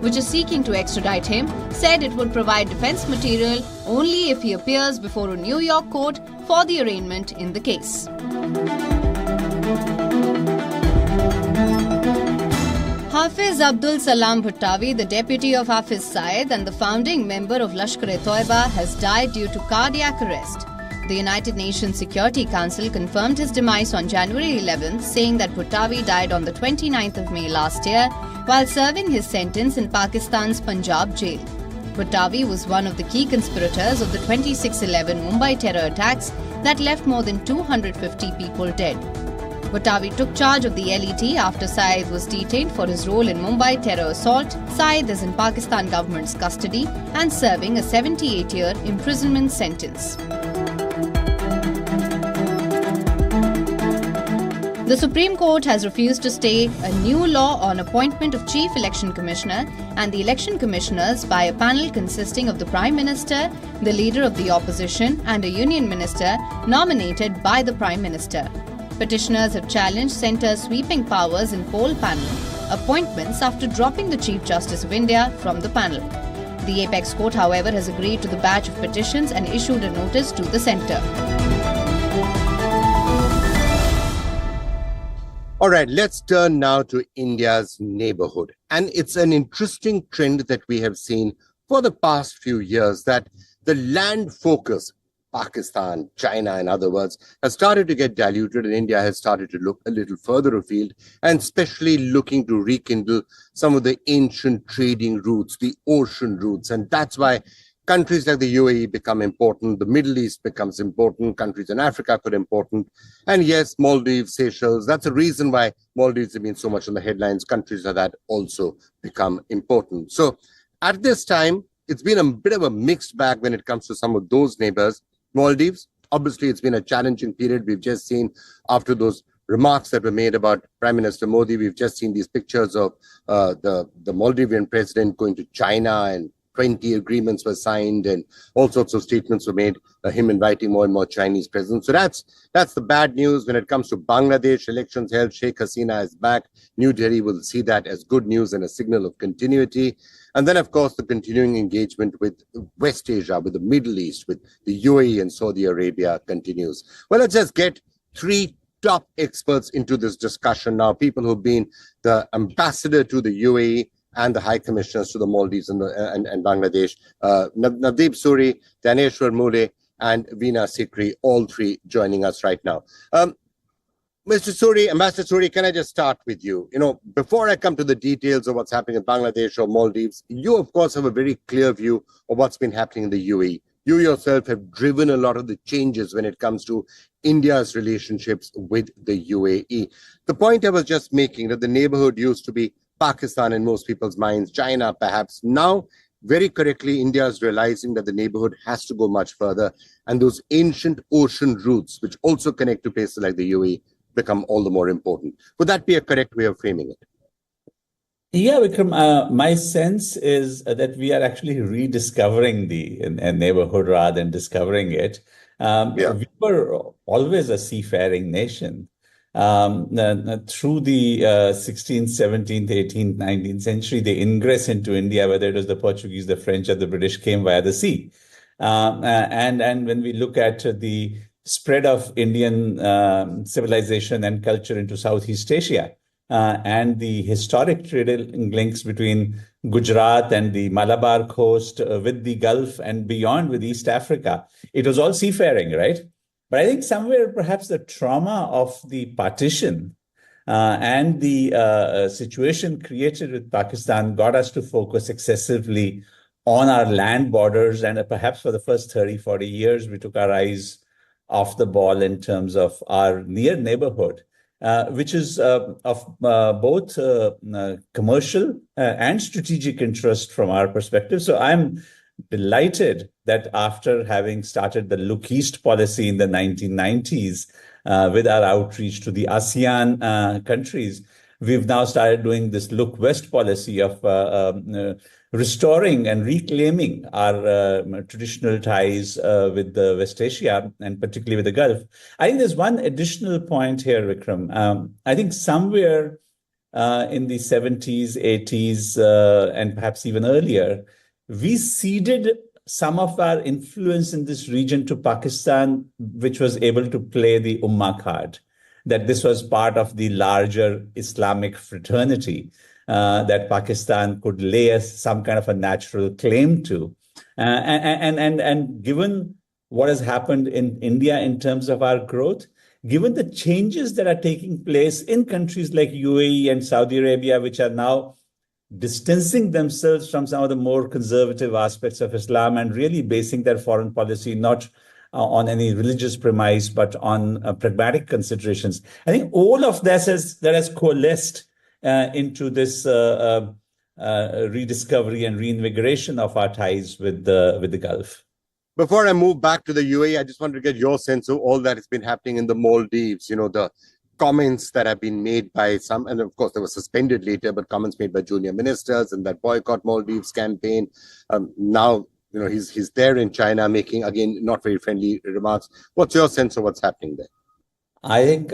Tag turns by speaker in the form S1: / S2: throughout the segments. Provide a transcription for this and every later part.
S1: which is seeking to extradite him, said it would provide defense material only if he appears before a New York court for the arraignment in the case. Hafiz Abdul Salam Bhattavi, the deputy of Hafiz Saeed and the founding member of Lashkar-e-Toiba, has died due to cardiac arrest. The United Nations Security Council confirmed his demise on January 11th, saying that Bhattavi died on the 29th of May last year while serving his sentence in Pakistan's Punjab jail. Bhattavi was one of the key conspirators of the 26/11 Mumbai terror attacks that left more than 250 people dead. Bhattavi took charge of the LET after Saeed was detained for his role in Mumbai terror assault. Saeed is in Pakistan government's custody and serving a 78-year imprisonment sentence. The Supreme Court has refused to stay a new law on appointment of Chief Election Commissioner and the election commissioners by a panel consisting of the Prime Minister, the Leader of the Opposition and a Union Minister nominated by the Prime Minister. Petitioners have challenged Centre's sweeping powers in poll panel appointments after dropping the Chief Justice of India from the panel. The Apex Court, however, has agreed to the batch of petitions and issued a notice to the Centre.
S2: All right, let's turn now to India's neighborhood. And it's an interesting trend that we have seen for the past few years, that the land focus, Pakistan, China, in other words, has started to get diluted, and India has started to look a little further afield, and especially looking to rekindle some of the ancient trading routes, the ocean routes. And that's why countries like the UAE become important, the Middle East becomes important, countries in Africa become important. And yes, Maldives, Seychelles, that's the reason why Maldives have been so much in the headlines. Countries like that also become important. So at this time, it's been a bit of a mixed bag when it comes to some of those neighbors. Maldives, obviously, it's been a challenging period. We've just seen after those remarks that were made about Prime Minister Modi, we've just seen these pictures of the Maldivian president going to China, and 20 agreements were signed and all sorts of statements were made, him inviting more and more Chinese presidents. So that's the bad news. When it comes to Bangladesh, elections held, Sheikh Hasina is back. New Delhi will see that as good news and a signal of continuity. And then, of course, the continuing engagement with West Asia, with the Middle East, with the UAE and Saudi Arabia continues. Well, let's just get three top experts into this discussion now, people who've been the ambassador to the UAE and the high commissioners to the Maldives and Bangladesh, Navdeep Suri, Daneshwar Mule, and Veena Sikri, all three joining us right now. Mr. Suri, Ambassador Suri, can I just start with you? You know, before I come to the details of what's happening in Bangladesh or Maldives, you, of course, have a very clear view of what's been happening in the UAE. You yourself have driven a lot of the changes when it comes to India's relationships with the UAE. The point I was just making, that the neighborhood used to be Pakistan in most people's minds, China perhaps. Now, very correctly, India is realizing that the neighborhood has to go much further, and those ancient ocean routes, which also connect to places like the UAE, become all the more important. Would that be a correct way of framing it?
S3: Yeah, Vikram, my sense is that we are actually rediscovering the neighborhood rather than discovering it. We were always a seafaring nation. Through the 16th, 17th, 18th, 19th century, the ingress into India, whether it was the Portuguese, the French, or the British, came via the sea. And when we look at the spread of Indian civilization and culture into Southeast Asia, and the historic trade links between Gujarat and the Malabar coast with the Gulf and beyond with East Africa, it was all seafaring, right? But I think somewhere perhaps the trauma of the partition and the situation created with Pakistan got us to focus excessively on our land borders. And perhaps for the first 30, 40 years, we took our eyes off the ball in terms of our near neighborhood, which is of both commercial and strategic interest from our perspective. So I'm delighted that after having started the Look East policy in the 1990s with our outreach to the ASEAN countries, we've now started doing this Look West policy of restoring and reclaiming our traditional ties with the West Asia and particularly with the Gulf. I think there's one additional point here, Vikram. I think somewhere in the 70s, 80s, and perhaps even earlier, we ceded some of our influence in this region to Pakistan, which was able to play the Ummah card, that this was part of the larger Islamic fraternity that Pakistan could lay some kind of a natural claim to. And given what has happened in India in terms of our growth, given the changes that are taking place in countries like UAE and Saudi Arabia, which are now distancing themselves from some of the more conservative aspects of Islam and really basing their foreign policy not on any religious premise, but on pragmatic considerations. I think all of this has coalesced into this rediscovery and reinvigoration of our ties with the Gulf.
S2: Before I move back to the UAE, I just wanted to get your sense of all that has been happening in the Maldives, the comments that have been made by some, and of course they were suspended later, but comments made by junior ministers and that boycott Maldives campaign. Now, he's there in China making, again, not very friendly remarks. What's your sense of what's happening there?
S3: I think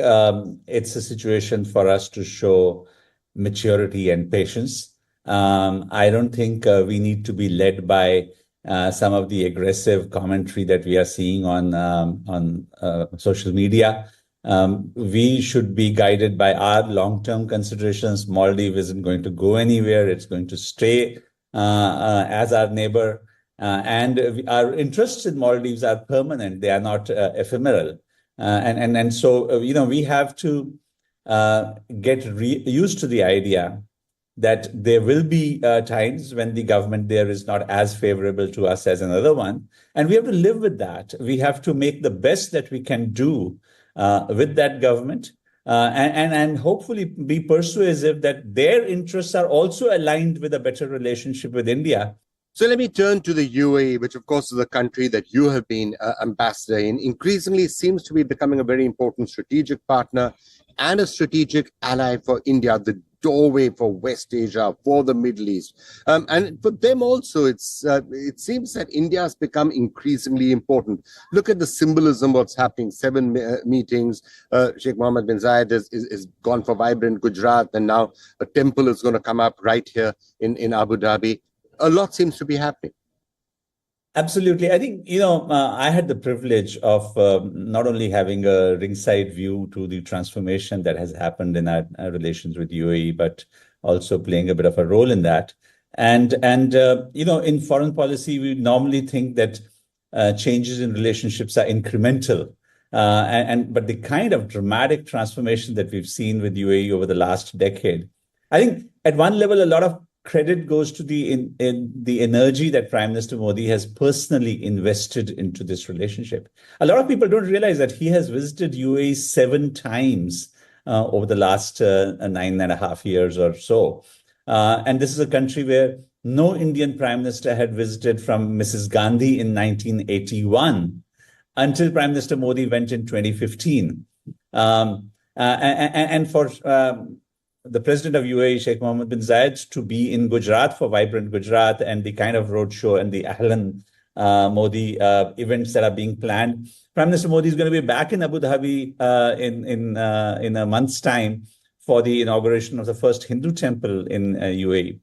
S3: it's a situation for us to show maturity and patience. I don't think we need to be led by some of the aggressive commentary that we are seeing on social media. We should be guided by our long-term considerations. Maldives isn't going to go anywhere. It's going to stay as our neighbor. And our interests in Maldives are permanent. They are not ephemeral. And so, we have to get used to the idea that there will be times when the government there is not as favorable to us as another one. And we have to live with that. We have to make the best that we can do with that government and hopefully be persuasive that their interests are also aligned with a better relationship with India.
S2: So let me turn to the UAE, which of course is a country that you have been ambassador in, increasingly seems to be becoming a very important strategic partner and a strategic ally for India, the doorway for West Asia, for the Middle East. And for them also, it seems that India has become increasingly important. Look at the symbolism of what's happening, 7 meetings. Sheikh Mohammed bin Zayed is gone for vibrant Gujarat, and now a temple is going to come up right here in Abu Dhabi. A lot seems to be happening.
S3: Absolutely. I think, I had the privilege of not only having a ringside view to the transformation that has happened in our relations with UAE, but also playing a bit of a role in that. And in foreign policy, we normally think that changes in relationships are incremental. But the kind of dramatic transformation that we've seen with UAE over the last decade, I think at one level, a lot of credit goes to the energy that Prime Minister Modi has personally invested into this relationship. A lot of people don't realize that he has visited UAE 7 times over the last 9.5 years or so. And this is a country where no Indian Prime Minister had visited from Mrs. Gandhi in 1981 until Prime Minister Modi went in 2015. And for the president of UAE, Sheikh Mohammed bin Zayed, to be in Gujarat for Vibrant Gujarat and the kind of roadshow and the Ahlan Modi events that are being planned. Prime Minister Modi is going to be back in Abu Dhabi in a month's time for the inauguration of the first Hindu temple in UAE.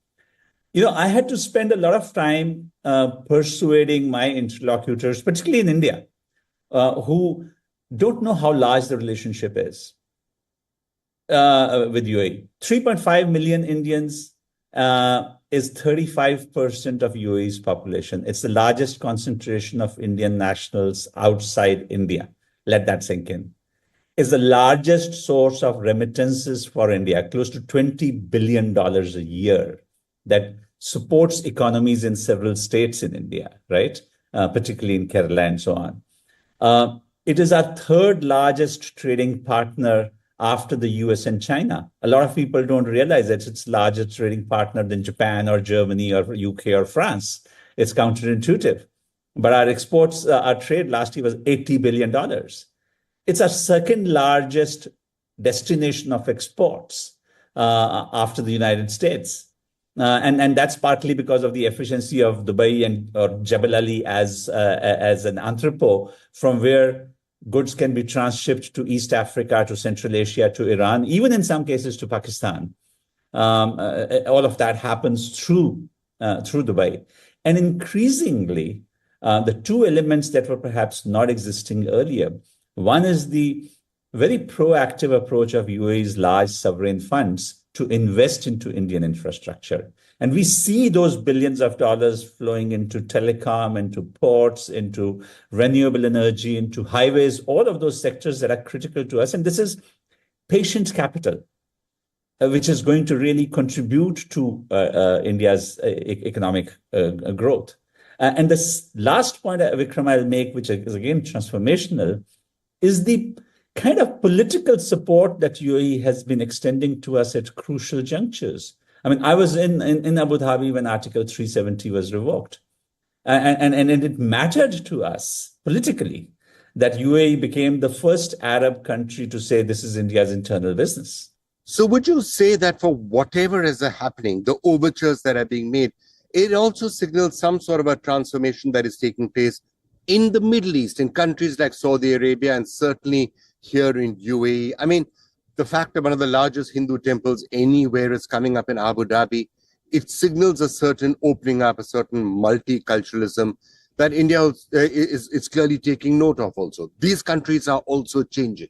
S3: I had to spend a lot of time persuading my interlocutors, particularly in India, who don't know how large the relationship is. With UAE. 3.5 million Indians is 35% of UAE's population. It's the largest concentration of Indian nationals outside India. Let that sink in. It's the largest source of remittances for India, close to $20 billion a year that supports economies in several states in India, right? Particularly in Kerala and so on. It is our 3rd largest trading partner after the US and China. A lot of people don't realize that it's larger trading partner than Japan or Germany or UK or France. It's counterintuitive. But our exports, our trade last year was $80 billion. It's our 2nd largest destination of exports after the United States. And that's partly because of the efficiency of Dubai or Jebel Ali as an entrepot from where goods can be transshipped to East Africa, to Central Asia, to Iran, even in some cases to Pakistan. All of that happens through Dubai. And increasingly, the two elements that were perhaps not existing earlier, one is the very proactive approach of UAE's large sovereign funds to invest into Indian infrastructure. And we see those billions of dollars flowing into telecom, into ports, into renewable energy, into highways, all of those sectors that are critical to us. And this is patient capital, which is going to really contribute to India's economic growth. And this last point, Vikram, I'll make, which is again transformational, is the kind of political support that UAE has been extending to us at crucial junctures. I mean, I was in Abu Dhabi when Article 370 was revoked. And it mattered to us politically that UAE became the first Arab country to say this is India's internal business.
S2: So would you say that for whatever is happening, the overtures that are being made, it also signals some sort of a transformation that is taking place in the Middle East, in countries like Saudi Arabia, and certainly here in UAE? I mean, the fact that one of the largest Hindu temples anywhere is coming up in Abu Dhabi, it signals a certain opening up, a certain multiculturalism that India is clearly taking note of also. These countries are also changing.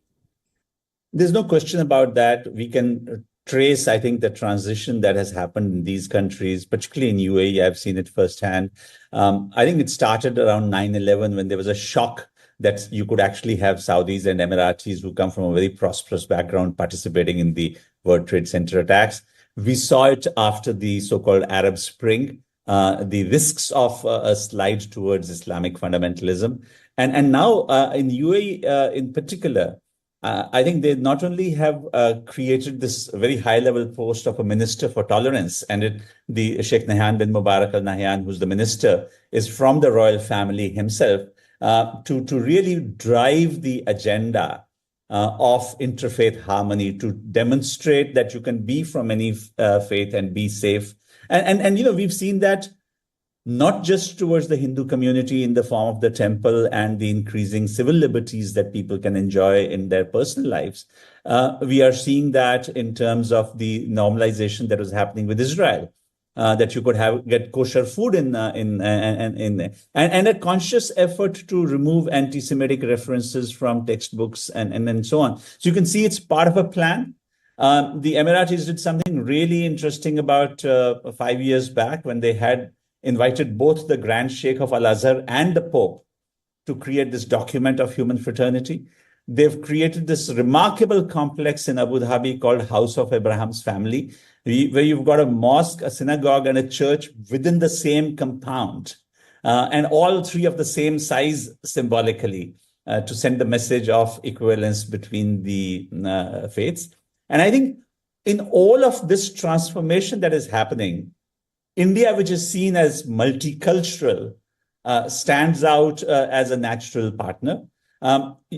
S3: There's no question about that. We can trace, I think, the transition that has happened in these countries, particularly in UAE. I've seen it firsthand. I think it started around 9/11 when there was a shock that you could actually have Saudis and Emiratis who come from a very prosperous background participating in the World Trade Center attacks. We saw it after the so-called Arab Spring, the risks of a slide towards Islamic fundamentalism. And now in UAE in particular, I think they not only have created this very high-level post of a minister for tolerance, and the Sheikh Nahyan bin Mubarak Al Nahyan, who's the minister, is from the royal family himself, to really drive the agenda of interfaith harmony, to demonstrate that you can be from any faith and be safe. And you know, we've seen that not just towards the Hindu community in the form of the temple and the increasing civil liberties that people can enjoy in their personal lives. We are seeing that in terms of the normalization that was happening with Israel, that you could get kosher food and a conscious effort to remove anti-Semitic references from textbooks and so on. So you can see it's part of a plan. The Emiratis did something really interesting about 5 years back when they had invited both the Grand Sheikh of Al-Azhar and the Pope to create this document of human fraternity. They've created this remarkable complex in Abu Dhabi called House of Abraham's Family, where you've got a mosque, a synagogue, and a church within the same compound, and all three of the same size symbolically, to send the message of equivalence between the faiths. And I think in all of this transformation that is happening, India, which is seen as multicultural, stands out as a natural partner.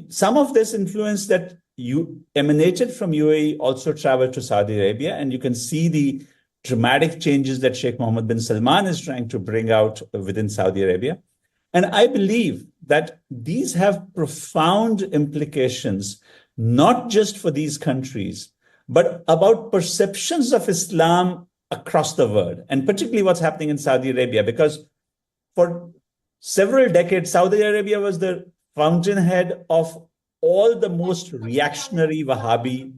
S3: Some of this influence that emanated from UAE also traveled to Saudi Arabia, and you can see the dramatic changes that Sheikh Mohammed bin Salman is trying to bring out within Saudi Arabia. And I believe that these have profound implications, not just for these countries, but about perceptions of Islam across the world, and particularly what's happening in Saudi Arabia, because for several decades, Saudi Arabia was the fountainhead of all the most reactionary Wahhabi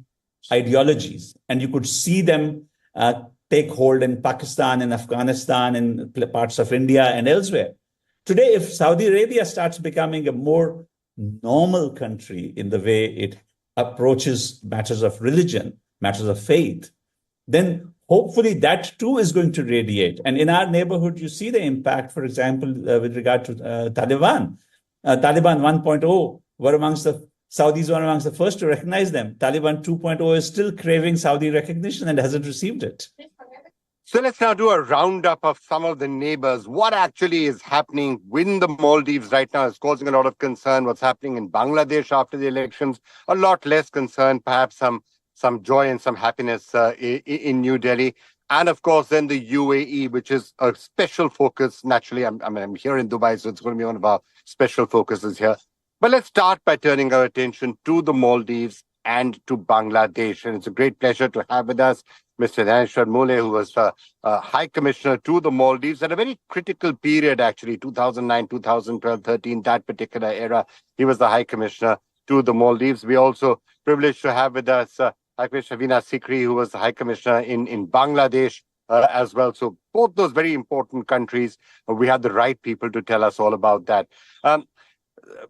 S3: ideologies. And you could see them take hold in Pakistan and Afghanistan and parts of India and elsewhere. Today, if Saudi Arabia starts becoming a more normal country in the way it approaches matters of religion, matters of faith, then hopefully that too is going to radiate. And in our neighborhood, you see the impact, for example, with regard to Taliban. Taliban 1.0 were amongst the Saudis were amongst the first to recognize them. Taliban 2.0 is still craving Saudi recognition and hasn't received it.
S2: So let's now do a roundup of some of the neighbors. What actually is happening in the Maldives right now is causing a lot of concern. What's happening in Bangladesh after the elections, a lot less concern, perhaps some joy and some happiness in New Delhi. And of course, then the UAE, which is a special focus. Naturally, I'm here in Dubai, so it's going to be one of our special focuses here. But let's start by turning our attention to the Maldives and to Bangladesh. And it's a great pleasure to have with us Mr. Dhaneshwar Mule, who was High Commissioner to the Maldives at a very critical period, actually, 2009, 2012, 13, that particular era. He was the High Commissioner to the Maldives. We also privileged to have with us High Commissioner Veena Sikri, who was the High Commissioner in Bangladesh as well. So both those very important countries, we had the right people to tell us all about that.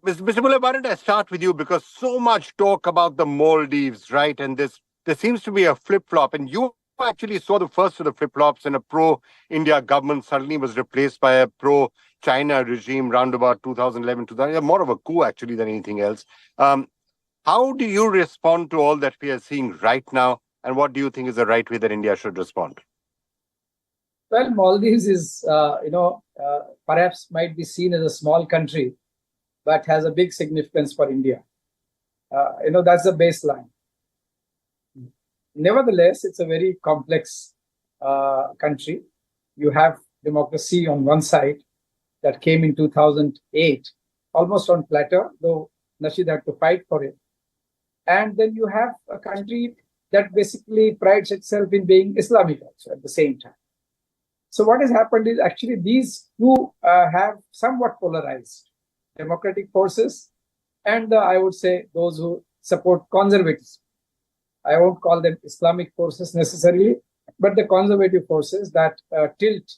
S2: Mr. Mule, why don't I start with you, because so much talk about the Maldives, right? And there seems to be a flip-flop, and you actually saw the first of the flip-flops, and a pro-India government suddenly was replaced by a pro-China regime round about 2011, 2000, more of a coup actually than anything else. How do you respond to all that we are seeing right now, and what do you think is the right way that India should respond?
S4: Well, Maldives is, perhaps might be seen as a small country, but has a big significance for India. That's the baseline. Nevertheless, it's a very complex country. You have democracy on one side that came in 2008, almost on plateau, though Nasheed had to fight for it. And then you have a country that basically prides itself in being Islamic also at the same time. So what has happened is actually these two have somewhat polarized democratic forces and I would say those who support conservatism. I won't call them Islamic forces necessarily, but the conservative forces that tilt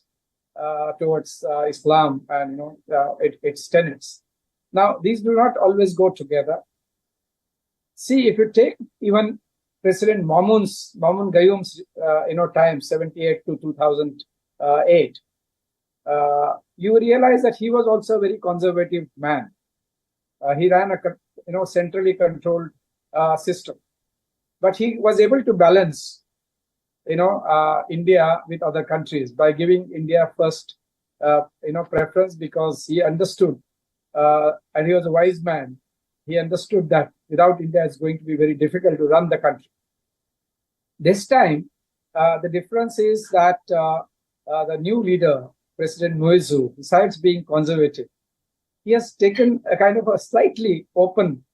S4: towards Islam and its tenets. Now, these do not always go together. See, if you take even President Mamun Gayoom's time, 78 to 2008, you realize that he was also a very conservative man. He ran a centrally controlled system. But he was able to balance, India with other countries by giving India first, preference, because he understood, and he was a wise man. He understood that without India, it's going to be very difficult to run the country. This time, the difference is that the new leader, President Muizu, besides being conservative, he has taken a kind of a slightly open,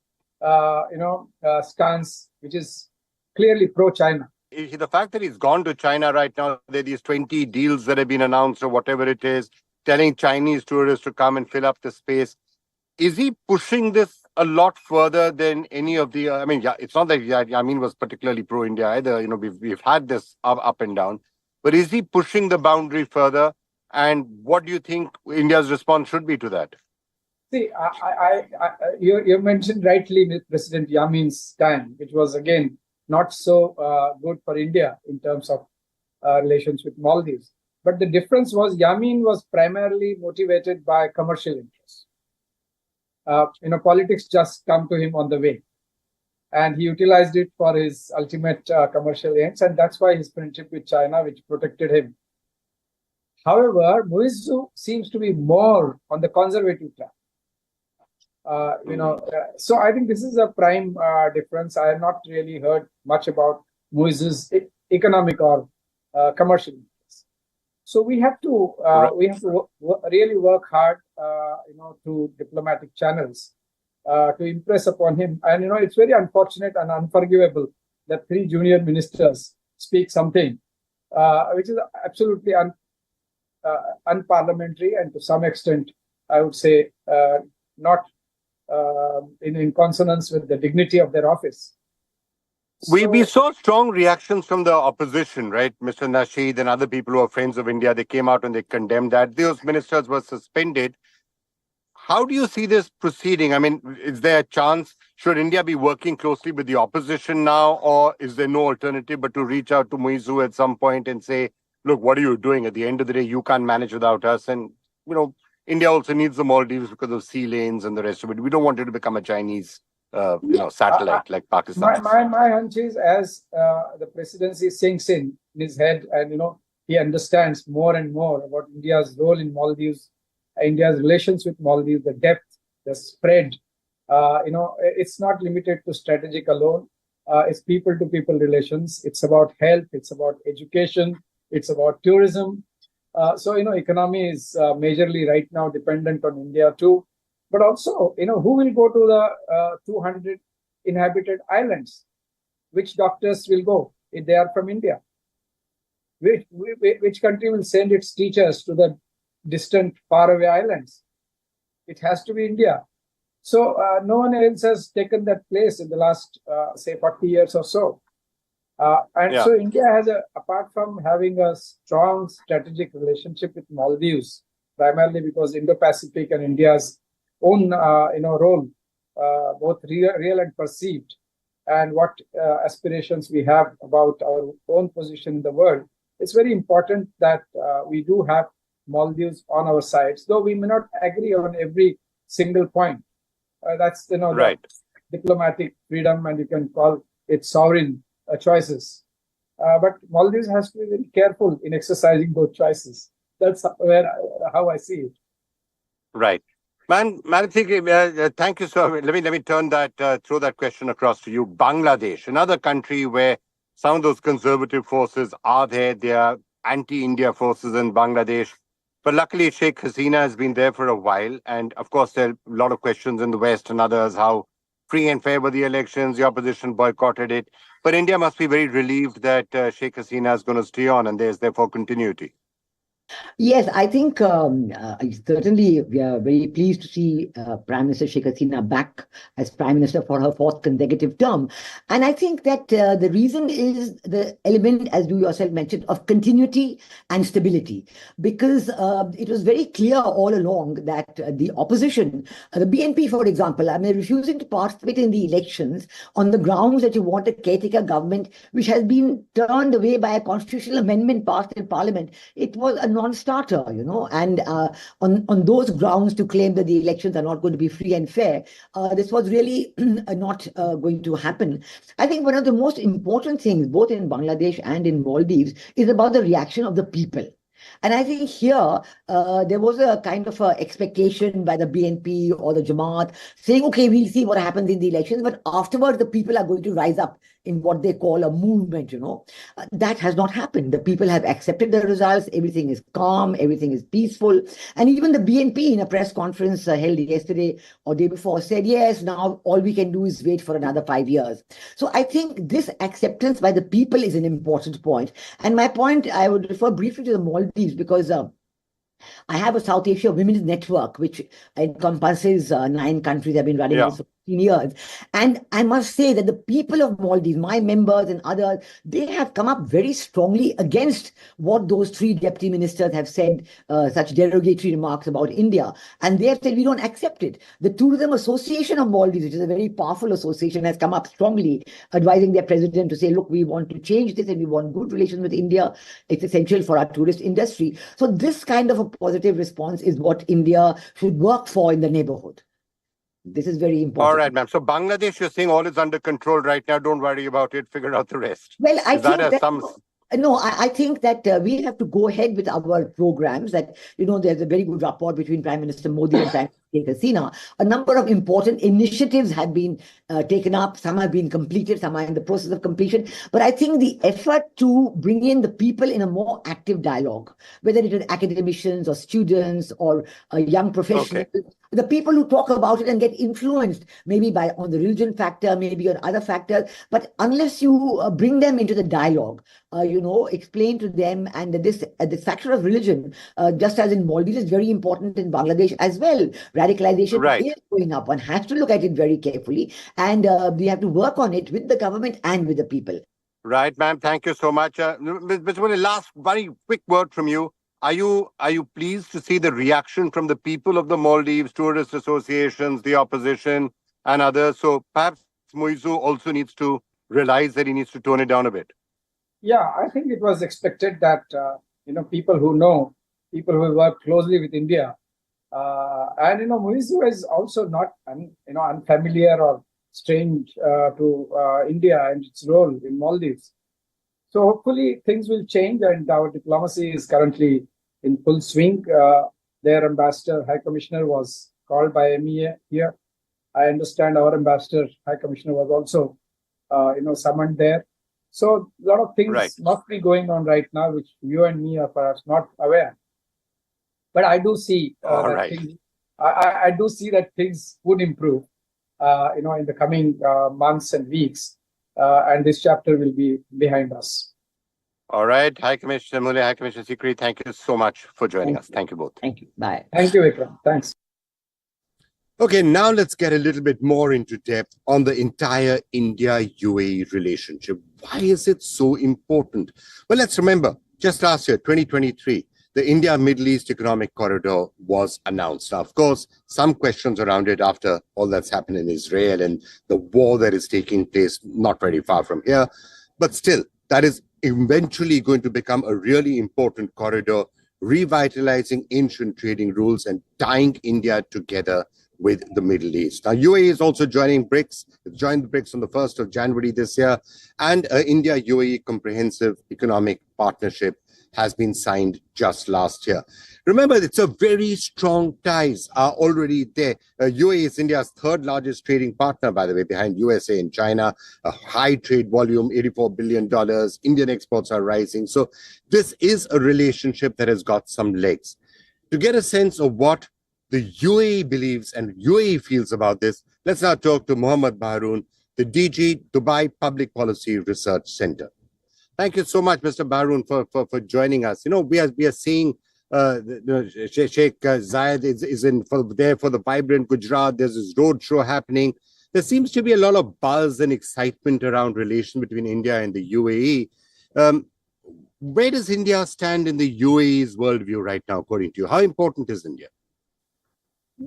S4: stance, which is clearly pro-China.
S2: The fact that he's gone to China right now, there are these 20 deals that have been announced or whatever it is, telling Chinese tourists to come and fill up the space. Is he pushing this a lot further than any of the, it's not that Yamin was particularly pro-India either. We've had this up and down, but is he pushing the boundary further? And what do you think India's response should be to that?
S4: See, you mentioned rightly with President Yamin's time, which was again not so good for India in terms of relations with Maldives. But the difference was Yamin was primarily motivated by commercial interests. Politics just come to him on the way. And he utilized it for his ultimate commercial ends. And that's why his friendship with China, which protected him. However, Muizu seems to be more on the conservative track. So I think this is a prime difference. I have not really heard much about Muizu's economic or commercial interests. So we have to really work hard, through diplomatic channels to impress upon him. And it's very unfortunate and unforgivable that 3 junior ministers speak something which is absolutely unparliamentary and to some extent, I would say, not in consonance with the dignity of their office.
S2: We saw strong reactions from the opposition, right? Mr. Nasheed and other people who are friends of India, they came out and they condemned that. Those ministers were suspended. How do you see this proceeding? Is there a chance, should India be working closely with the opposition now, or is there no alternative but to reach out to Muizu at some point and say, look, what are you doing? At the end of the day, you can't manage without us. And, India also needs the Maldives because of sea lanes and the rest of it. We don't want it to become a Chinese, satellite like Pakistan.
S4: My hunch is as the presidency sinks in his head and, he understands more and more about India's role in Maldives, India's relations with Maldives, the depth, the spread. It's not limited to strategic alone. It's people-to-people relations. It's about health. It's about education. It's about tourism. Economy is majorly right now dependent on India too. But also, who will go to the 200 inhabited islands? Which doctors will go if they are from India? which country will send its teachers to the distant, faraway islands? It has to be India. So no one else has taken that place in the last, say, 40 years or so. So India has, apart from having a strong strategic relationship with Maldives, primarily because Indo-Pacific and India's own, role, both real and perceived, and what aspirations we have about our own position in the world, it's very important that we do have Maldives on our sides, though we may not agree on every single point. That's
S2: right.
S4: The diplomatic freedom, and you can call it sovereign choices. But Maldives has to be very careful in exercising those choices. That's how I see it.
S2: Right. Man, thank you so much. Let me turn that, throw that question across to you. Bangladesh, another country where some of those conservative forces are there. They are anti-India forces in Bangladesh. But luckily, Sheikh Hasina has been there for a while. And of course, there are a lot of questions in the West and others, how free and fair were the elections, the opposition boycotted it. But India must be very relieved that Sheikh Hasina is going to stay on and there's therefore continuity.
S5: Yes, I think certainly we are very pleased to see Prime Minister Sheikh Hasina back as Prime Minister for her fourth consecutive term. And I think that the reason is the element, as you yourself mentioned, of continuity and stability. Because it was very clear all along that the opposition, the BNP, for example, refusing to participate in the elections on the grounds that you want a caretaker government, which has been turned away by a constitutional amendment passed in Parliament. It was a non-starter, and on those grounds to claim that the elections are not going to be free and fair, this was really not going to happen. I think one of the most important things, both in Bangladesh and in Maldives, is about the reaction of the people. And I think here, there was a kind of expectation by the BNP or the Jamaat saying, okay, we'll see what happens in the elections, but afterwards the people are going to rise up in what they call a movement, That has not happened. The people have accepted the results. Everything is calm. Everything is peaceful. And even the BNP in a press conference held yesterday or day before said, yes, now all we can do is wait for another 5 years. So I think this acceptance by the people is an important point. And my point, I would refer briefly to the Maldives because I have a South Asia Women's Network, which encompasses 9 countries. I've been running this for 15 years. And I must say that the people of Maldives, my members and others, they have come up very strongly against what those 3 deputy ministers have said, such derogatory remarks about India. And they have said, we don't accept it. The Tourism Association of Maldives, which is a very powerful association, has come up strongly, advising their president to say, look, we want to change this and we want good relations with India. It's essential for our tourist industry. So this kind of a positive response is what India should work for in the neighborhood. This is very important.
S2: All right, ma'am. So Bangladesh, you're saying all is under control right now. Don't worry about it. Figure out the rest.
S5: Well, I think that we have to go ahead with our programs. That there's a very good rapport between Prime Minister Modi and Prime Minister Hasina. A number of important initiatives have been taken up. Some have been completed. Some are in the process of completion. But I think the effort to bring in the people in a more active dialogue, whether it is academicians or students or young professionals, the people who talk about it and get influenced, maybe on the religion factor, maybe on other factors. But unless you bring them into the dialogue, explain to them, and this factor of religion, just as in Maldives, is very important in Bangladesh as well. Radicalization is going up. One has to look at it very carefully, and we have to work on it with the government and with the people.
S2: Right, ma'am. Thank you so much. Mr. Modi, last very quick word from you. Are you pleased to see the reaction from the people of the Maldives, tourist associations, the opposition, and others? So perhaps Muizu also needs to realize that he needs to tone it down a bit.
S4: Yeah, I think it was expected that people who work closely with India, and Muizu is also not unfamiliar or strange to India and its role in Maldives. So hopefully things will change, and our diplomacy is currently in full swing. Their ambassador, High Commissioner, was called by MEA here. I understand our ambassador, High Commissioner, was also, summoned there. So a lot of things must be going on right now, which you and me are perhaps not aware. But I do see I do see that things would improve, in the coming months and weeks, and this chapter will be behind us.
S2: All right. High Commissioner Mule, High Commissioner Sikri, thank you so much for joining us. Thank you both.
S5: Thank you. Bye.
S4: Thank you, Vikram. Thanks.
S2: Okay, now let's get a little bit more into depth on the entire India-UAE relationship. Why is it so important? Well, let's remember, just last year, 2023, the India-Middle East Economic Corridor was announced. Now, of course, some questions around it after all that's happened in Israel and the war that is taking place not very far from here. But still, that is eventually going to become a really important corridor, revitalizing ancient trading rules and tying India together with the Middle East. Now, UAE is also joining BRICS. It joined the BRICS on the 1st of January this year, and India-UAE Comprehensive Economic Partnership has been signed just last year. Remember, it's a very strong ties are already there. UAE is India's third largest trading partner, by the way, behind USA and China. A high trade volume, $84 billion. Indian exports are rising. So this is a relationship that has got some legs. To get a sense of what the UAE believes and UAE feels about this, let's now talk to Mohammad Baharoon, the DG, Dubai Public Policy Research Center. Thank you so much, Mr. Baharoon, for joining us. You know, we are seeing Sheikh Zayed is there for the vibrant Gujarat. There's this road show happening. There seems to be a lot of buzz and excitement around relation between India and the UAE. Where does India stand in the UAE's worldview right now, according to you? How important is India?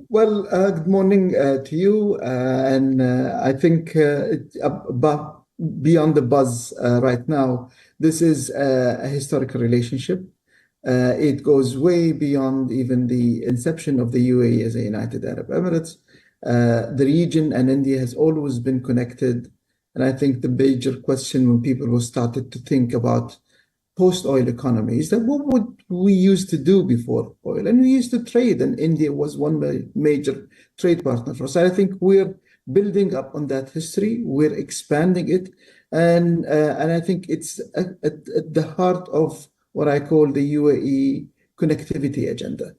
S6: Well, good morning to you. I think beyond the buzz right now, this is a historical relationship. It goes way beyond even the inception of the UAE as a United Arab Emirates. The region and India has always been connected. And I think the major question when people started to think about post-oil economy is that what would we used to do before oil? And we used to trade, and India was one major trade partner for us. I think we're building up on that history. We're expanding it. And I think it's at the heart of what I call the UAE connectivity agenda.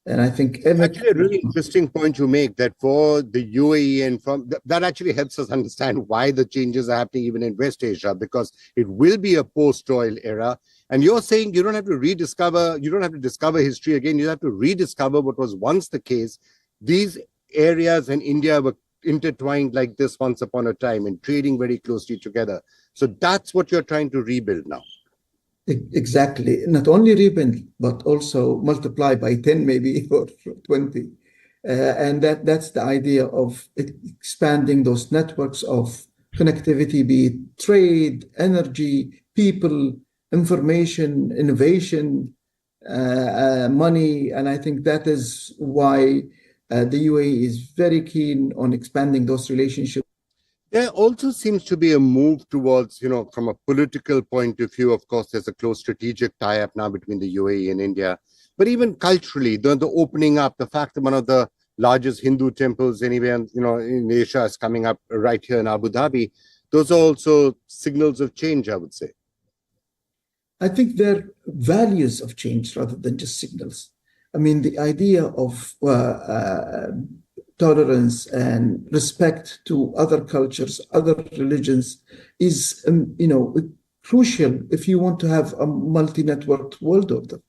S6: And I think
S2: actually a really interesting point you make, that for the UAE and that actually helps us understand why the changes are happening even in West Asia, because it will be a post-oil era. And you're saying you don't have to discover history again. You have to rediscover what was once the case. These areas in India were intertwined like this once upon a time and trading very closely together. So that's what you're trying to rebuild now.
S6: Exactly. Not only rebuild, but also multiply by 10 maybe or 20. And that's the idea of expanding those networks of connectivity, be it trade, energy, people, information, innovation, money. And I think that is why the UAE is very keen on expanding those relationships.
S2: There also seems to be a move towards, from a political point of view, of course, there's a close strategic tie-up now between the UAE and India. But even culturally, the opening up, the fact that one of the largest Hindu temples anywhere, in Asia is coming up right here in Abu Dhabi, those are also signals of change, I would say.
S6: I think they're values of change rather than just signals. I mean, the idea of tolerance and respect to other cultures, other religions is, crucial if you want to have a multi-networked world order.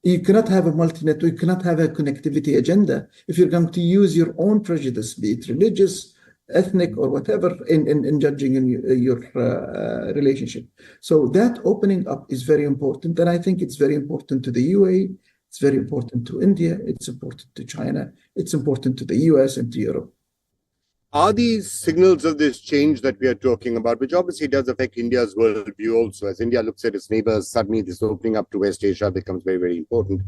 S6: You cannot have a multi-network, you cannot have a connectivity agenda if you're going to use your own prejudice, be it religious, ethnic, or whatever, in judging your relationship. So that opening up is very important. And I think it's very important to the UAE. It's very important to India. It's important to China. It's important to the US and to Europe.
S2: Are these signals of this change that we are talking about, which obviously does affect India's worldview also, as India looks at its neighbors, suddenly this opening up to West Asia becomes very, very important.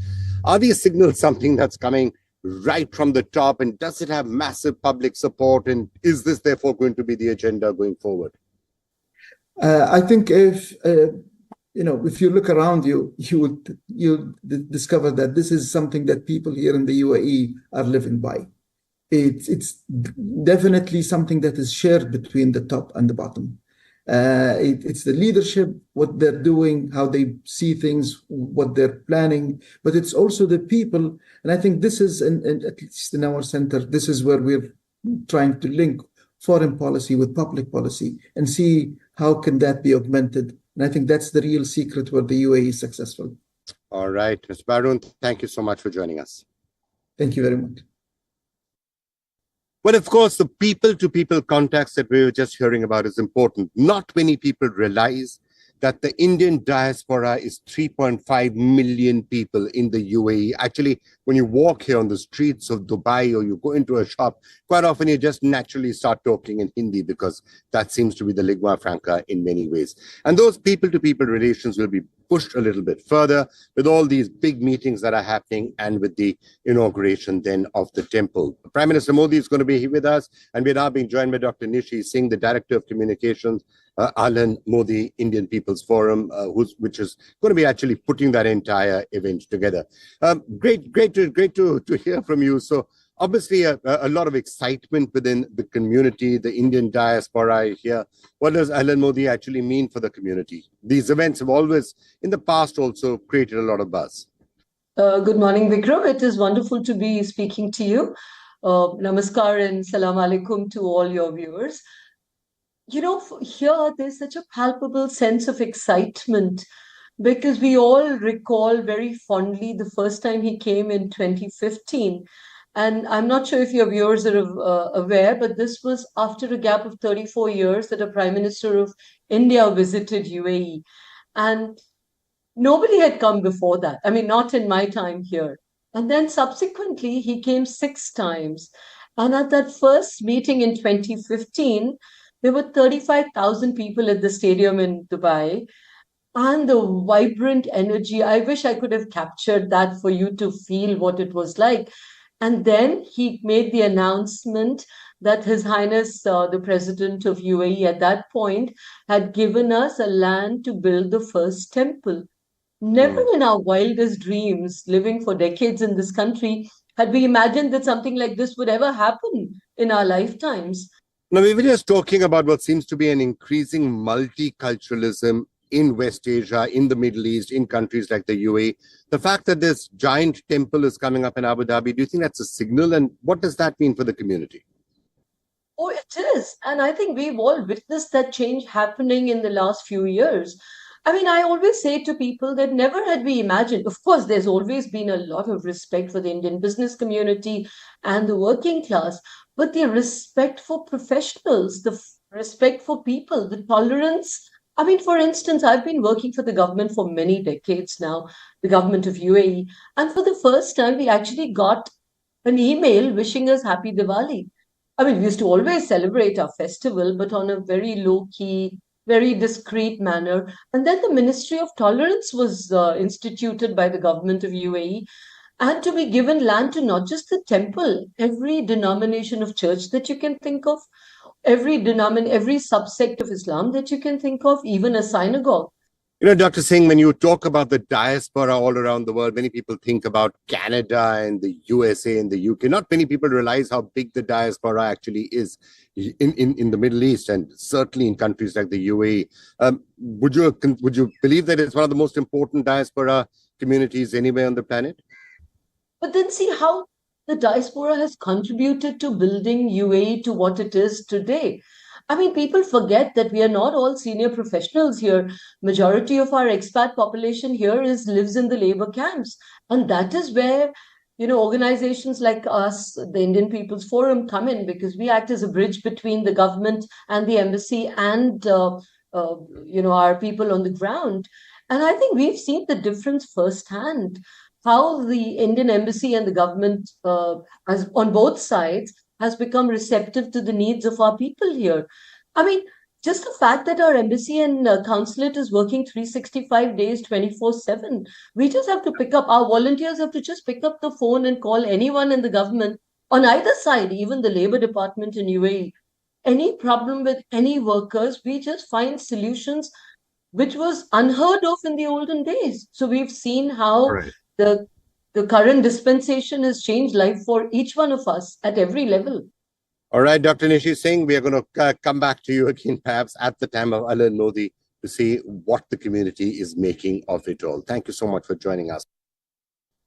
S2: Are these signals something that's coming right from the top, and does it have massive public support, and is this therefore going to be the agenda going forward?
S6: I think if you look around you discover that this is something that people here in the UAE are living by. It's definitely something that is shared between the top and the bottom. It's the leadership, what they're doing, how they see things, what they're planning, but it's also the people. And I think this is, at least in our center, this is where we're trying to link foreign policy with public policy and see how can that be augmented And I think that's the real secret where the UAE is successful.
S2: All right, Mr. Barun, thank you so much for joining us.
S6: Thank you very much.
S2: Well, of course, the people-to-people context that we were just hearing about is important. Not many people realize that the Indian diaspora is 3.5 million people in the UAE. Actually, when you walk here on the streets of Dubai or you go into a shop, quite often you just naturally start talking in Hindi because that seems to be the lingua franca in many ways. And those people-to-people relations will be pushed a little bit further with all these big meetings that are happening and with the inauguration then of the temple. Prime Minister Modi is going to be here with us, and we're now being joined by Dr. Nishi Singh, the Director of Communications, Ahlan Modi Indian People's Forum, which is going to be actually putting that entire event together. Great to hear from you. So obviously a lot of excitement within the community, the Indian diaspora here. What does Ahlan Modi actually mean for the community? These events have always, in the past, also created a lot of buzz.
S7: Good morning, Vikram. It is wonderful to be speaking to you. Namaskar and salam alaikum to all your viewers. You know, here there's such a palpable sense of excitement because we all recall very fondly the first time he came in 2015. And I'm not sure if your viewers are aware, but this was after a gap of 34 years that a Prime Minister of India visited UAE. And nobody had come before that. I mean, not in my time here. And then subsequently, he came 6 times. And at that first meeting in 2015, there were 35,000 people at the stadium in Dubai. And the vibrant energy, I wish I could have captured that for you to feel what it was like. And then he made the announcement that His Highness, the President of UAE at that point, had given us a land to build the first temple. Never in our wildest dreams, living for decades in this country, had we imagined that something like this would ever happen in our lifetimes.
S2: Now, we were just talking about what seems to be an increasing multiculturalism in West Asia, in the Middle East, in countries like the UAE. The fact that this giant temple is coming up in Abu Dhabi, do you think that's a signal? And what does that mean for the community?
S7: Oh, it is. And I think we've all witnessed that change happening in the last few years. I mean, I always say to people that never had we imagined. Of course, there's always been a lot of respect for the Indian business community and the working class, but the respect for professionals, the respect for people, the tolerance. I mean, for instance, I've been working for the government for many decades now, the government of UAE. And for the first time, we actually got an email wishing us Happy Diwali. I mean, we used to always celebrate our festival, but on a very low-key, very discreet manner. And then the Ministry of Tolerance was instituted by the government of UAE, and to be given land to not just the temple, every denomination of church that you can think of, every subsect of Islam that you can think of, even a synagogue.
S2: You know, Dr. Singh, when you talk about the diaspora all around the world, many people think about Canada and the USA and the UK. Not many people realize how big the diaspora actually is in the Middle East and certainly in countries like the UAE. Would you believe that it's one of the most important diaspora communities anywhere on the planet?
S7: But then see how the diaspora has contributed to building UAE to what it is today. I mean, people forget that we are not all senior professionals here. Majority of our expat population here lives in the labor camps. And that is where, you know, organizations like us, the Indian People's Forum, come in, because we act as a bridge between the government and the embassy and, you know, our people on the ground. And I think we've seen the difference firsthand, how the Indian embassy and the government, as on both sides, has become receptive to the needs of our people here. I mean, just the fact that our embassy and consulate is working 365 days, 24/7, we just have to pick up, our volunteers have to just pick up the phone and call anyone in the government on either side, even the labor department in UAE. Any problem with any workers, we just find solutions, which was unheard of in the olden days. So we've seen how the current dispensation has changed life for each one of us at every level.
S2: All right, Dr. Nishi Singh, we are going to come back to you again, perhaps at the time of Ahlan Modi, to see what the community is making of it all. Thank you so much for joining us.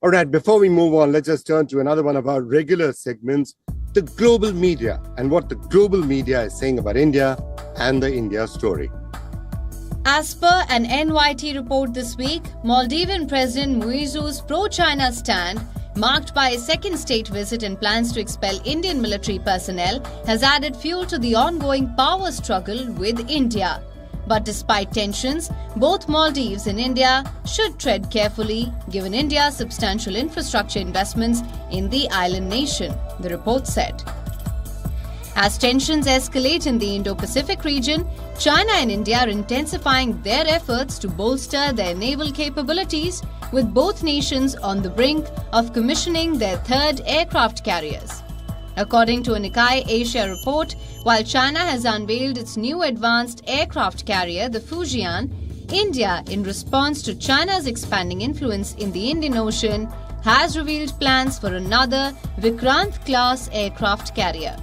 S2: All right, before we move on, let's just turn to another one of our regular segments, the global media, and what the global media is saying about India and the India story.
S1: As per an NYT report this week, Maldivian President Muizu's pro-China stand, marked by a second state visit and plans to expel Indian military personnel, has added fuel to the ongoing power struggle with India. But despite tensions, both Maldives and India should tread carefully, given India's substantial infrastructure investments in the island nation, the report said. As tensions escalate in the Indo-Pacific region, China and India are intensifying their efforts to bolster their naval capabilities, with both nations on the brink of commissioning their third aircraft carriers. According to a Nikkei Asia report, while China has unveiled its new advanced aircraft carrier, the Fujian, India, in response to China's expanding influence in the Indian Ocean, has revealed plans for another Vikram-class aircraft carrier.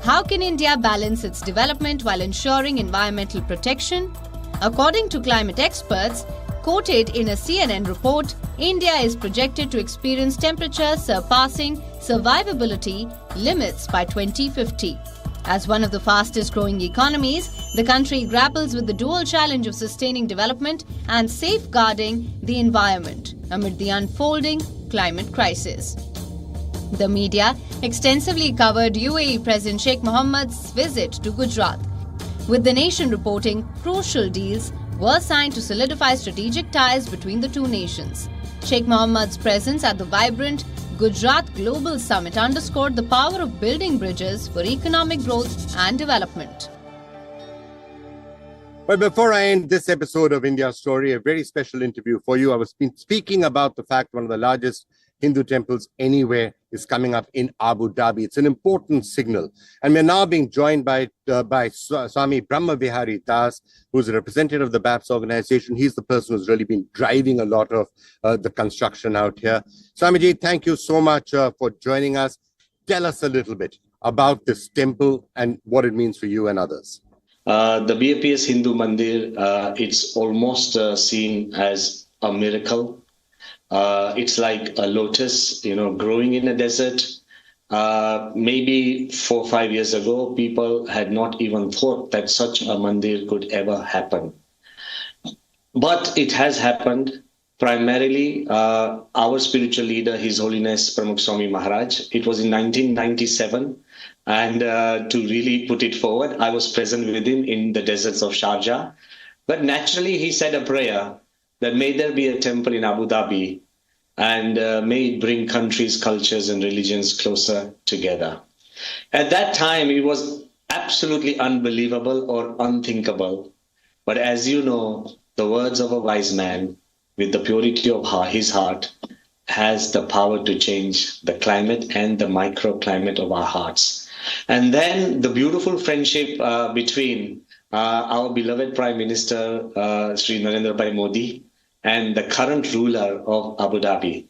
S1: How can India balance its development while ensuring environmental protection? According to climate experts, quoted in a CNN report, India is projected to experience temperatures surpassing survivability limits by 2050. As one of the fastest growing economies, the country grapples with the dual challenge of sustaining development and safeguarding the environment amid the unfolding climate crisis. The media extensively covered UAE President Sheikh Mohammed's visit to Gujarat, with the nation reporting crucial deals were signed to solidify strategic ties between the two nations. Sheikh Mohammed's presence at the vibrant Gujarat Global Summit underscored the power of building bridges for economic growth and development.
S2: Well, before I end this episode of India Story, a very special interview for you. I was speaking about the fact one of the largest Hindu temples anywhere is coming up in Abu Dhabi. It's an important signal. And we're now being joined by Swami Brahmavihari Das, who's a representative of the BAPS organization. He's the person who's really been driving a lot of the construction out here. Swamiji, thank you so much for joining us. Tell us a little bit about this temple and what it means for you and others.
S8: The BAPS Hindu Mandir, it's almost seen as a miracle. It's like a lotus, growing in a desert. Maybe 4 or 5 years ago, people had not even thought that such a mandir could ever happen. But it has happened. Primarily, our spiritual leader, His Holiness Pramukh Swami Maharaj. It was in 1997. And to really put it forward, I was present with him in the deserts of Sharjah. But naturally, he said a prayer that may there be a temple in Abu Dhabi and may it bring countries, cultures and religions closer together. At that time, it was absolutely unbelievable or unthinkable. But as you know, the words of a wise man with the purity of his heart has the power to change the climate and the microclimate of our hearts. And then the beautiful friendship between our beloved Prime Minister, Sri Narendra Bhai Modi, and the current ruler of Abu Dhabi,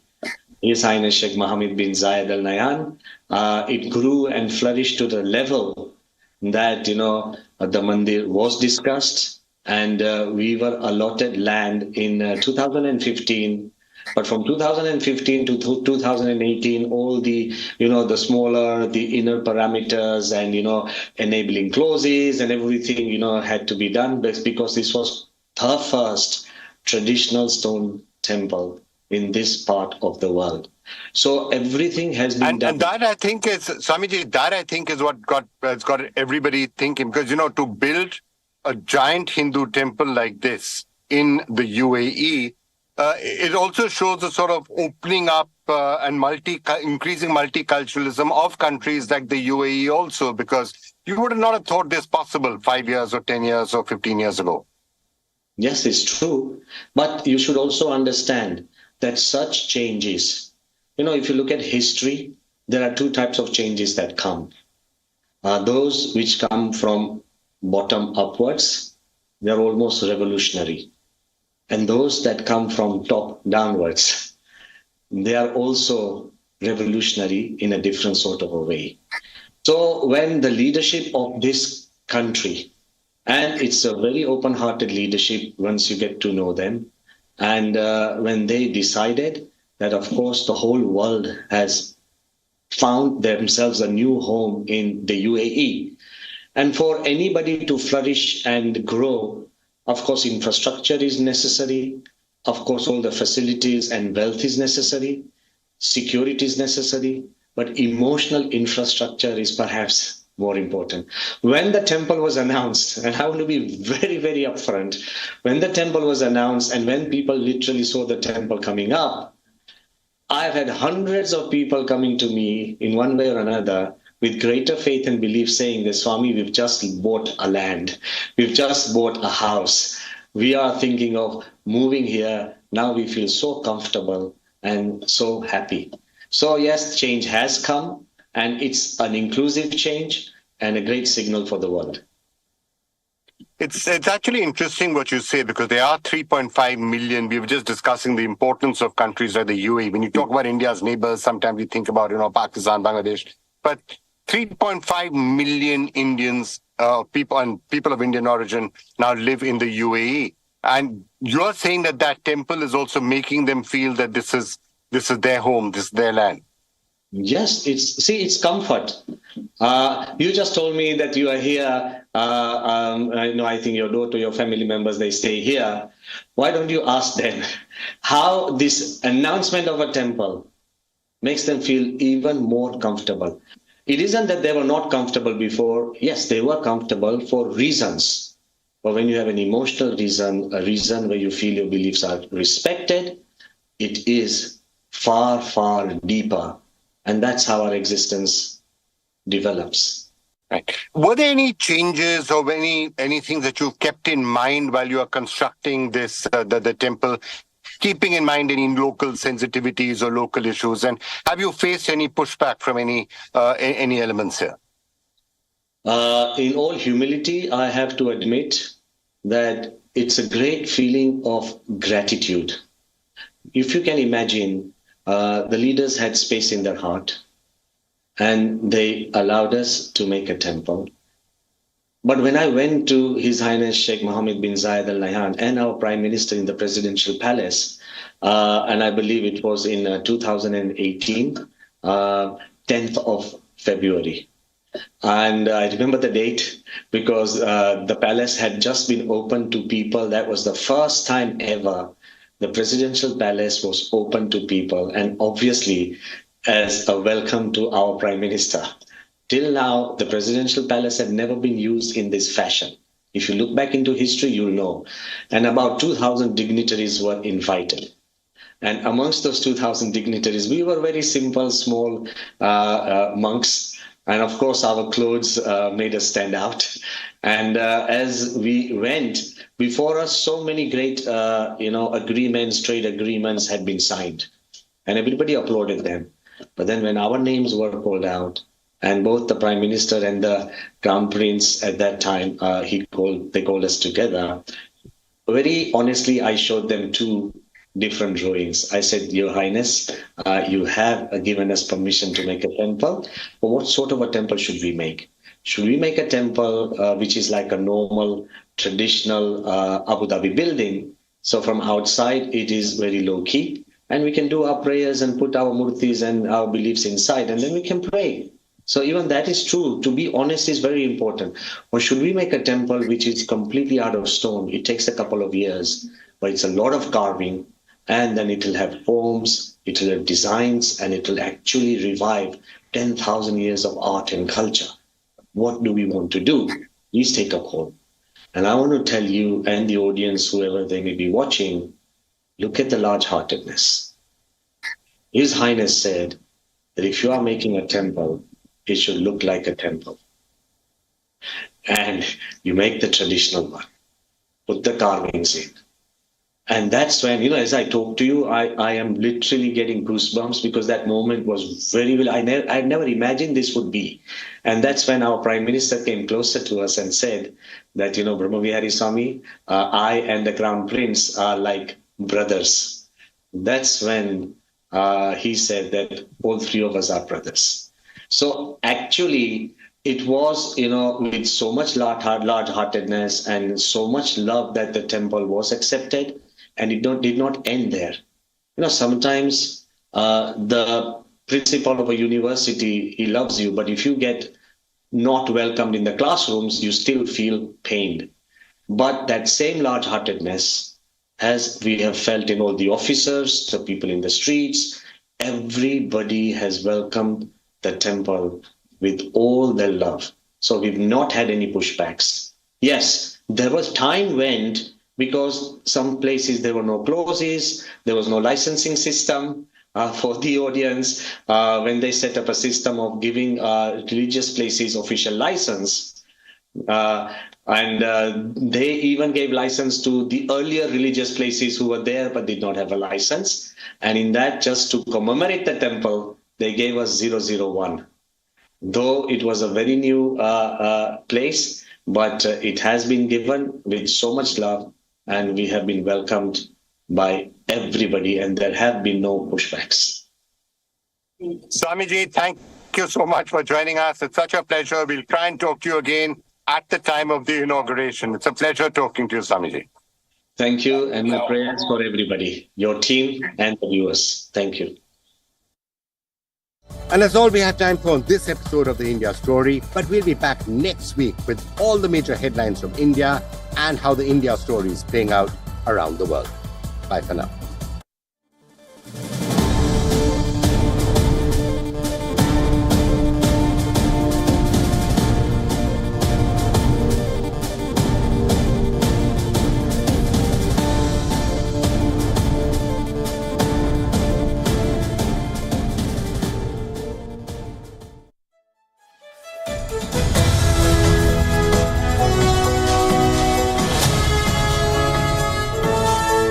S8: His Highness Sheikh Mohammed bin Zayed Al Nahyan, it grew and flourished to the level that, the mandir was discussed, and we were allotted land in 2015. But from 2015 to 2018, all the, the smaller, the inner parameters and, enabling clauses and everything, had to be done because this was the first traditional stone temple in this part of the world. So everything has been done.
S2: And that I think is, Swamiji, is what has got everybody thinking, because, to build a giant Hindu temple like this in the UAE, it also shows a sort of opening up and increasing multiculturalism of countries like the UAE also, because you would not have thought this possible 5 years or 10 years or 15 years ago.
S8: Yes, it's true. But you should also understand that such changes, if you look at history, there are two types of changes that come. Those which come from bottom upwards, they're almost revolutionary. And those that come from top downwards, they are also revolutionary in a different sort of a way. So when the leadership of this country, and it's a very open-hearted leadership once you get to know them, and when they decided that, of course, the whole world has found themselves a new home in the UAE. And for anybody to flourish and grow, Of course, infrastructure is necessary. Of course, all the facilities and wealth is necessary. Security is necessary. But emotional infrastructure is perhaps more important. When the temple was announced, and I want to be very, very upfront, when the temple was announced and when people literally saw the temple coming up, I've had hundreds of people coming to me in one way or another with greater faith and belief saying that, Swami, we've just bought a land. We've just bought a house. We are thinking of moving here. Now we feel so comfortable and so happy. So yes, change has come, and it's an inclusive change and a great signal for the world.
S2: It's actually interesting what you say, because there are 3.5 million. We were just discussing the importance of countries like the UAE. When you talk about India's neighbours, sometimes we think about, Pakistan, Bangladesh. But 3.5 million Indians, people of Indian origin now live in the UAE. And you're saying that that temple is also making them feel that this is their home, this is their land.
S8: Yes, it's comfort. You just told me that you are here. I think your daughter, your family members, they stay here. Why don't you ask them how this announcement of a temple makes them feel even more comfortable? It isn't that they were not comfortable before. Yes, they were comfortable for reasons. But when you have an emotional reason, a reason where you feel your beliefs are respected, it is far, far deeper. And that's how our existence develops.
S2: Right. Were there any changes or anything that you've kept in mind while you are constructing this the temple, keeping in mind any local sensitivities or local issues? And have you faced any pushback from any elements here?
S8: In all humility, I have to admit that it's a great feeling of gratitude. If you can imagine, the leaders had space in their heart and they allowed us to make a temple. But when I went to His Highness Sheikh Mohammed bin Zayed Al Nahyan and our Prime Minister in the presidential palace, and I believe it was in 2018, 10th of February. And I remember the date because the palace had just been opened to people. That was the first time ever the presidential palace was open to people, and obviously as a welcome to our Prime Minister. Till now, the presidential palace had never been used in this fashion. If you look back into history, you'll know. And about 2,000 dignitaries were invited. And amongst those 2,000 dignitaries, we were very simple, small monks. And of course, our clothes made us stand out. And as we went, before us, so many great, agreements, trade agreements had been signed. And everybody applauded them. But then when our names were called out, and both the Prime Minister and the Crown Prince at that time, they called us together. Very honestly, I showed them two different drawings. I said, Your Highness, you have given us permission to make a temple. But what sort of a temple should we make? Should we make a temple which is like a normal, traditional Abu Dhabi building? So from outside, it is very low-key. And we can do our prayers and put our murtis and our beliefs inside, and then we can pray. So even that is true. To be honest is very important. Or should we make a temple which is completely out of stone? It takes a couple of years, but it's a lot of carving, and then it will have forms, it will have designs, and it will actually revive 10,000 years of art and culture. What do we want to do? Please take a call. And I want to tell you and the audience, whoever they may be watching, look at the large-heartedness. His Highness said that if you are making a temple, it should look like a temple. And you make the traditional one, put the carvings in. And that's when, as I talk to you, I am literally getting goosebumps because that moment was very well. I never imagined this would be. And that's when our Prime Minister came closer to us and said that, Brahmavihari Swami, I and the Crown Prince are like brothers. That's when he said that all three of us are brothers. So actually, it was, with so much large-heartedness and so much love that the temple was accepted, and it did not end there. Sometimes the principal of a university, he loves you, but if you get not welcomed in the classrooms, you still feel pained. But that same large-heartedness, as we have felt in all the officers, the people in the streets, everybody has welcomed the temple with all their love. So we've not had any pushbacks. Yes, there was time went because some places there were no clauses, there was no licensing system for the audience. When they set up a system of giving religious places official license, and they even gave license to the earlier religious places who were there but did not have a license. And in that, just to commemorate the temple, they gave us 001. Though it was a very new place, but it has been given with so much love, and we have been welcomed by everybody, and there have been no pushbacks.
S2: Swamiji, thank you so much for joining us. It's such a pleasure. We'll try and talk to you again at the time of the inauguration. It's a pleasure talking to you, Swamiji.
S8: Thank you, and my prayers for everybody, your team and the viewers. Thank you.
S2: And that's all we have time for on this episode of the India Story. But we'll be back next week with all the major headlines from India and how the India story is playing out around the world. Bye for now.